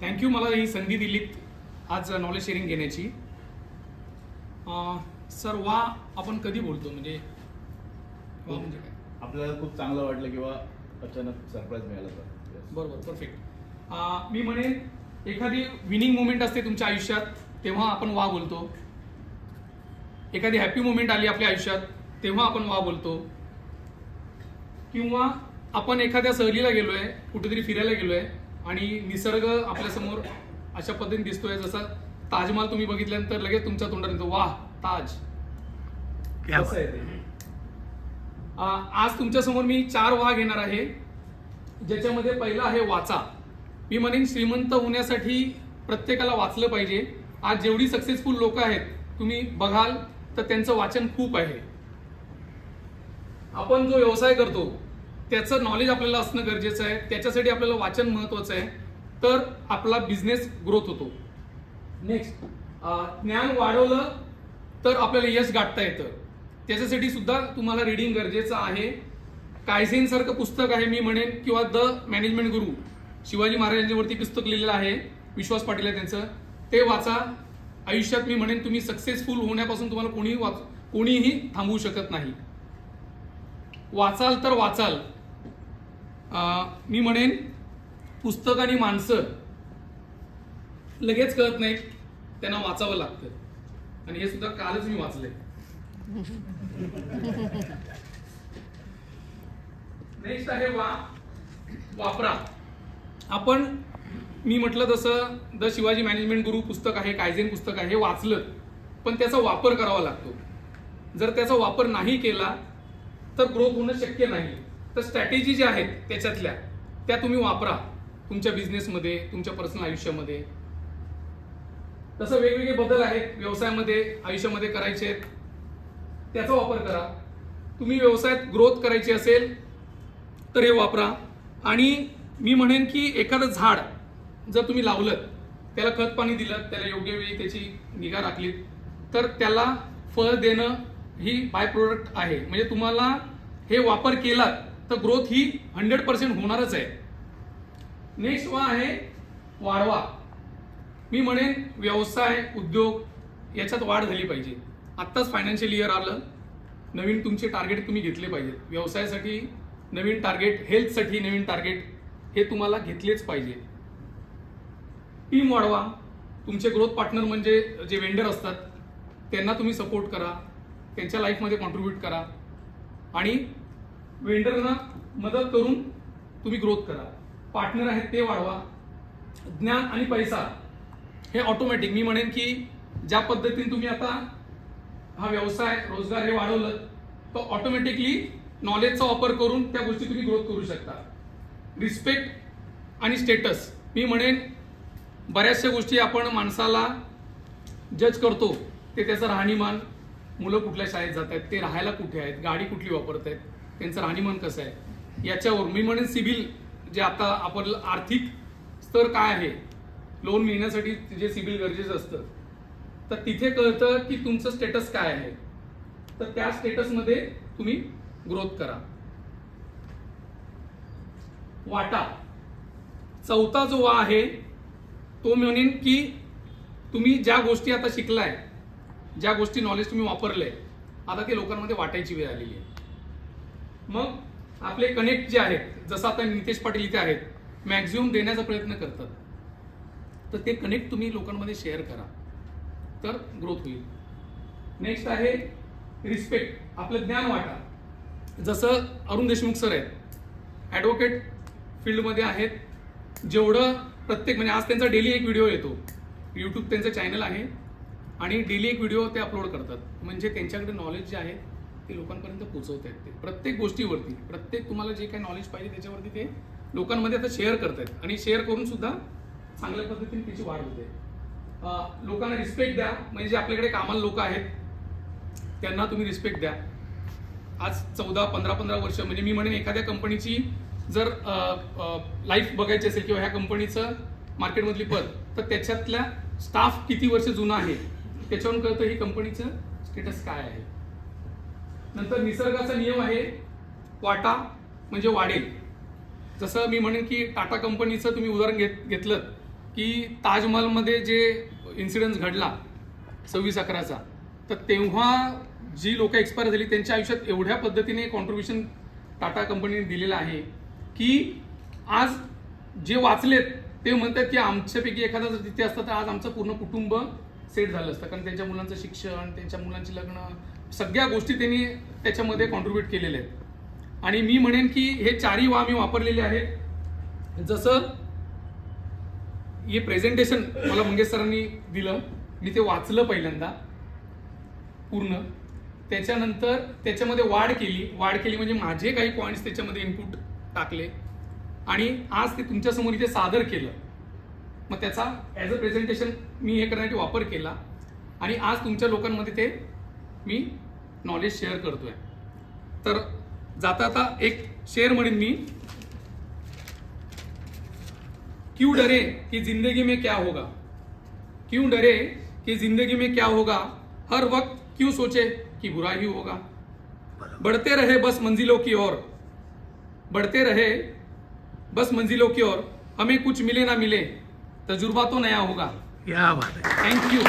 Thank you मला ही संधी दिलीत आज नॉलेज शेअरिंग घेण्याची. सर वा आपण कधी बोलतो म्हणजे वा म्हणजे काय? आपल्याला खूप चांगलं वाटलं किंवा अचानक सरप्राईज मिळाला तर. बरोबर, परफेक्ट. मी म्हणेन एखादी विनिंग मोमेंट असते तुमच्या आयुष्यात तेव्हा आपण वा बोलतो. एखादी हॅपी मोमेंट आली आपल्या आयुष्यात तेव्हा आपण वा बोलतो. किंवा आपण एखाद्या सहलीला गेलोय, कुठेतरी फिरायला गेलोय आणि निसर्ग आपल्यासमोर अशा पद्धतीने दिसतोय, जसा ताजमहल तुम्ही बघितल्यानंतर लगेच तुमच्या तोंडात येतो वाह ताज. कसं आहे ते? आज तुमच्या समोर मी 4 वा घेणार आहे, ज्याच्यामध्ये पहिला आहे वाचा. मी म्हणेन श्रीमंत होण्यासाठी प्रत्येकाला वाचलं पाहिजे. आज जेवढी सक्सेसफुल लोक आहेत तुम्ही बघाल तर त्यांचं वाचन खूप आहे. आपण जो व्यवसाय करतो त्याचं नॉलेज आपल्याला असणं गरजेचं आहे, त्याच्यासाठी आपल्याला वाचन महत्वाचं आहे, तर आपला बिझनेस ग्रोथ होतो. नेक्स्ट, ज्ञान वाढवलं तर आपल्याला यश गाठता येतं, त्याच्यासाठी सुद्धा तुम्हाला रीडिंग गरजेचं आहे. कायझेन सारखं पुस्तक आहे मी म्हणेन, किंवा द मॅनेजमेंट गुरु शिवाजी महाराजांच्यावरती पुस्तक लिहिलेलं आहे, विश्वास पाटील आहे त्यांचं, ते वाचा. आयुष्यात मी म्हणेन तुम्ही सक्सेसफुल होण्यापासून तुम्हाला कोणीही थांबवू शकत नाही. वाचाल तर वाचाल. मी म्हणेन पुस्तक आणि माणसं लगेच कळत नाहीत, त्यांना वाचावं लागतं, आणि हे सुद्धा कालच मी वाचलंय. नेक्स्ट आहे वापरा. आपण मी म्हटलं तसं द शिवाजी मॅनेजमेंट गुरु पुस्तक आहे, कायझेन पुस्तक आहे, हे वाचलं पण त्याचा वापर करावा लागतो. जर त्याचा वापर नाही केला तर ग्रोथ होणं शक्य नाही. तर स्ट्रॅटेजी ज्या आहेत त्याच्यातल्या त्या तुम्ही वापरा तुमच्या बिझनेसमध्ये, तुमच्या पर्सनल आयुष्यामध्ये. तसं वेगवेगळे बदल आहेत व्यवसायामध्ये, आयुष्यामध्ये करायचे आहेत, त्याचा वापर करा. तुम्ही व्यवसायात ग्रोथ करायची असेल तर हे वापरा. आणि मी म्हणेन की एखादं झाड जर तुम्ही लावलं, त्याला खत पाणी दिलं, त्याला योग्य वेळी त्याची निगा राखली, तर त्याला फळ देणं ही बाय प्रोडक्ट आहे. म्हणजे तुम्हाला हे वापर केला तर ग्रोथ ही 100% होणारच आहे. नेक्स्ट वा आहे वाढवा. मी म्हणेन व्यवसाय उद्योग याच्यात वाढ झाली पाहिजे. आत्ताच फायनान्शियल इयर आलं, नवीन तुमचे टार्गेट तुम्ही घेतले पाहिजेत. व्यवसायासाठी नवीन टार्गेट, हेल्थसाठी नवीन टार्गेट, हे तुम्हाला घेतलेच पाहिजे. टीम वाढवा. तुमचे ग्रोथ पार्टनर म्हणजे जे वेंडर असतात त्यांना तुम्ही सपोर्ट करा, त्यांच्या लाईफमध्ये कॉन्ट्रीब्यूट करा आणि वेंडरना मदत करून तुम्ही ग्रोथ करा. पार्टनर आहेत ते वाढवा. ज्ञान आणि पैसा हे ऑटोमॅटिक, मी म्हणेन की ज्या पद्धतीने तुम्ही आता हा व्यवसाय रोजगार हे वाढवलं तर ऑटोमॅटिकली नॉलेजचा वापर करून त्या गोष्टी तुम्ही ग्रोथ करू शकता. रिस्पेक्ट आणि स्टेटस. मी म्हणेन बऱ्याचशा गोष्टी आपण माणसाला जज करतो ते त्याचं राहणीमान, मुलं कुठल्या शाळेत जात आहेत, ते राहायला कुठे आहेत, गाडी कुठली वापरत आहेत, त्यांचं राहणीमान कसं आहे, याच्यावर. मी म्हणेन सिबिल, जे आता आपण आर्थिक स्तर काय आहे, लोन मिळण्यासाठी जे सिबिल गरजेचं असतं, तर तिथे कळतं की तुमचं स्टेटस काय आहे. तर त्या स्टेटसमध्ये तुम्ही ग्रोथ करा. वाटा. चौथा जो वा आहे तो म्हणेन की तुम्ही ज्या गोष्टी आता शिकलाय, ज्या गोष्टी नॉलेज तुम्ही वापरले, आता ते लोकांमध्ये वाटायची वेळ आलेली आहे. मग आपले कनेक्ट जे आहेत, जसं आता नितेश पाटील इथे आहेत, मॅक्झिमम देण्याचा प्रयत्न करतात, तर ते कनेक्ट तुम्ही लोकांमध्ये शेअर करा, तर ग्रोथ होईल. नेक्स्ट आहे रिस्पेक्ट. आपलं ज्ञान वाटा. जसं अरुण देशमुख सर आहेत, ॲडव्होकेट फील्डमध्ये आहेत, जेवढं प्रत्येक म्हणजे आज त्यांचा डेली एक व्हिडिओ येतो, यूट्यूब त्यांचं चॅनल आहे आणि डेली एक व्हिडिओ ते अपलोड करतात. म्हणजे त्यांच्याकडे नॉलेज जे आहे ते लोकांपर्यंत पोहोचवत आहेत. ते प्रत्येक गोष्टीवरती, प्रत्येक तुम्हाला जे काही नॉलेज पाहिजे त्याच्यावरती ते लोकांमध्ये आता शेअर करतायत आणि शेअर करून सुद्धा चांगल्या पद्धतीने त्याची वाढ होते. लोकांना रिस्पेक्ट द्या. म्हणजे जे आपल्याकडे कामाला लोक आहेत त्यांना तुम्ही रिस्पेक्ट द्या. आज 14-15 वर्ष, म्हणजे मी म्हणेन एखाद्या कंपनीची जर लाईफ बघायची असेल किंवा ह्या कंपनीचं मार्केटमधली पद, तर त्याच्यातल्या स्टाफ किती वर्ष जुना आहे त्याच्यावरून कळतं ही कंपनीचं स्टेटस काय आहे. नंतर निसर्गाचा नियम आहे वाटा म्हणजे वाढेल. जसं मी म्हणेन की टाटा कंपनीचं तुम्ही उदाहरण घेतलं की ताजमहलमध्ये जे इन्सिडेंट घडला 26/11चा, तर तेव्हा जी लोक एक्सपायर झाली त्यांच्या आयुष्यात एवढ्या पद्धतीने कॉन्ट्रीब्युशन टाटा कंपनीने दिलेलं आहे की आज जे वाचलेत ते म्हणतात की आमच्यापैकी एखादा जर तिथे असतं तर आज आमचं पूर्ण कुटुंब सेट झालं असतं, कारण त्यांच्या मुलांचं शिक्षण, त्यांच्या मुलांची लग्न, सगळ्या गोष्टी त्यांनी त्याच्यामध्ये कॉन्ट्रीब्यूट केलेल्या आहेत. आणि मी म्हणेन की हे चारही वा मी वापरलेले आहेत. जसं हे प्रेझेंटेशन मला मंगेश सरांनी दिलं, मी ते वाचलं पहिल्यांदा पूर्ण, त्याच्यानंतर त्याच्यामध्ये वाढ केली म्हणजे माझे काही पॉईंट्स त्याच्यामध्ये इनपुट टाकले आणि आज ते तुमच्यासमोर इथे सादर केलं. मग त्याचा ॲज अ प्रेझेंटेशन मी हे करण्यासाठी वापर केला आणि आज तुमच्या लोकांमध्ये ते मी नॉलेज शेअर करतोय. तर जाता एक शेअर म्हणेन मी, क्यों डरे कि जिंदगी में क्या होगा, क्यों डरे कि जिंदगी में क्या होगा, हर वक्त क्यों सोचे कि बुरा ही होगा, बढ़ते रहे बस मंजिलों की ओर, बढ़ते रहे बस मंजिलों की ओर, हमें कुछ मिले ना मिले तजुर्बा तो नया होगा. क्या बात है. Thank you.